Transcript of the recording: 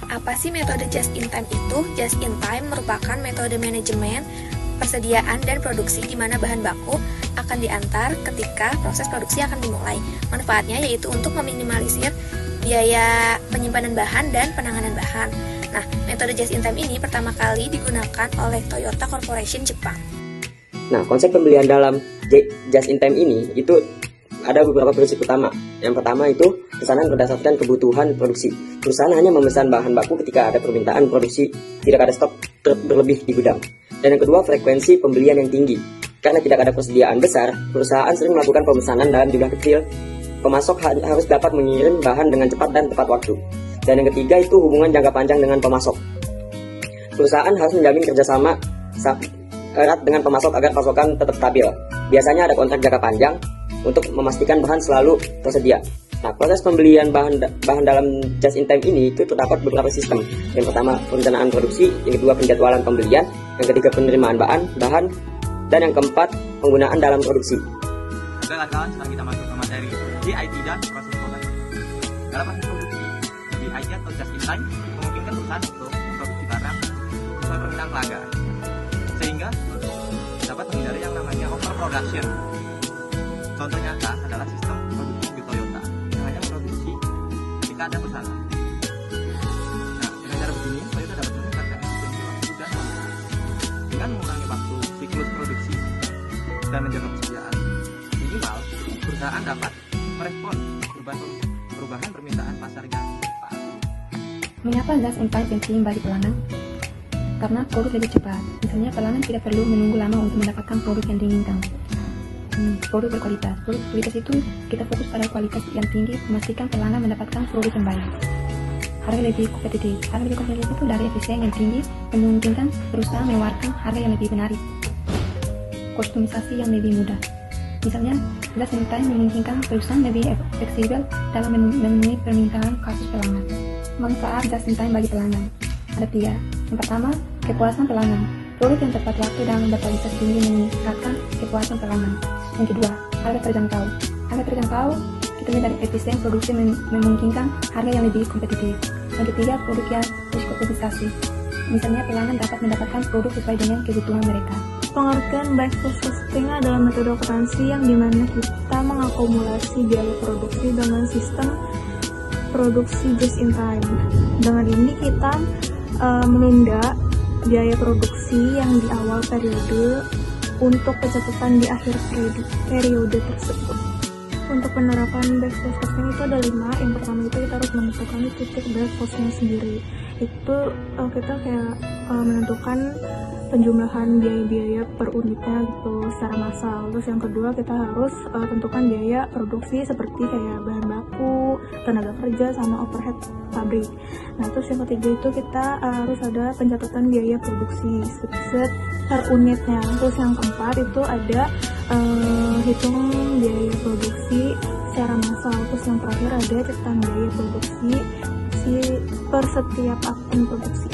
Apa sih metode just in time itu? Just in time merupakan metode manajemen persediaan dan produksi di mana bahan baku akan diantar ketika proses produksi akan dimulai. Manfaatnya yaitu untuk meminimalisir biaya penyimpanan bahan dan penanganan bahan. Nah, metode just in time ini pertama kali digunakan oleh Toyota Corporation Jepang. Nah, konsep pembelian dalam just in time ini itu ada beberapa prinsip utama. Yang pertama itu pesanan berdasarkan kebutuhan produksi. Perusahaan hanya memesan bahan baku ketika ada permintaan produksi, tidak ada stok berlebih di gudang. Dan yang kedua, frekuensi pembelian yang tinggi. Karena tidak ada persediaan besar, perusahaan sering melakukan pemesanan dalam jumlah kecil. Pemasok harus dapat mengirim bahan dengan cepat dan tepat waktu. Dan yang ketiga itu hubungan jangka panjang dengan pemasok. Perusahaan harus menjamin kerjasama erat dengan pemasok agar pasokan tetap stabil. Biasanya ada kontrak jangka panjang untuk memastikan bahan selalu tersedia. Nah, proses pembelian bahan dalam just in time ini itu terdapat beberapa sistem. Yang pertama, perencanaan produksi, yang kedua, penjadwalan pembelian, yang ketiga, penerimaan bahan, dan yang keempat, penggunaan dalam produksi. Oke kawan-kawan, sekarang kita masuk ke materi JIT dan proses produksi. Dalam proses produksi, JIT atau just in time memungkinkan perusahaan untuk memproduksi barang sesuai permintaan pelanggan, sehingga dapat menghindari yang namanya overproduction. Contoh nyata adalah sistem produksi di Toyota yang hanya memproduksi ketika ada pesanan. Nah, dengan cara begini, Toyota dapat meningkatkan efisiensi waktu dan kualitas dengan mengurangi waktu siklus produksi dan menjaga persediaan. Minimal, perusahaan dapat merespon perubahan permintaan pasar yang cepat. Mengapa just in time penting bagi pelanggan? Karena produk lebih cepat. Misalnya pelanggan tidak perlu menunggu lama untuk mendapatkan produk yang diinginkan. Produk berkualitas. Produk berkualitas itu kita fokus pada kualitas yang tinggi, memastikan pelanggan mendapatkan produk yang baik. Harga lebih kompetitif. Harga lebih kompetitif itu dari efisien yang tinggi, memungkinkan perusahaan menawarkan harga yang lebih menarik. Kostumisasi yang lebih mudah. Misalnya, just in time memungkinkan perusahaan lebih fleksibel dalam memenuhi permintaan kasus pelanggan. Manfaat just in time bagi pelanggan ada 3. Yang pertama, kepuasan pelanggan. Produk yang tepat waktu dan berkualitas tinggi meningkatkan kepuasan pelanggan. Yang kedua, harga terjangkau. Harga terjangkau kita lihat dari efisien produksi memungkinkan harga yang lebih kompetitif. Yang ketiga, produk yang riskotisasi. Misalnya pelanggan dapat mendapatkan produk sesuai dengan kebutuhan mereka. Pengertian back processing adalah metode operasi yang dimana kita mengakumulasi biaya produksi dengan sistem produksi just in time. Dengan ini kita menunda biaya produksi yang di awal periode untuk pencatatan di akhir periode tersebut. Untuk penerapan back processing itu ada 5. Yang pertama itu kita harus menentukan titik back processing sendiri. Itu kita kayak menentukan penjumlahan biaya-biaya per unitnya gitu secara massal. Terus yang kedua kita harus tentukan biaya produksi seperti kayak bahan baku, tenaga kerja, sama overhead pabrik. Nah terus yang ketiga itu kita harus ada pencatatan biaya produksi per unitnya. Terus yang keempat itu ada hitung biaya produksi secara massal. Terus yang terakhir ada catatan biaya produksi per setiap akun produksi.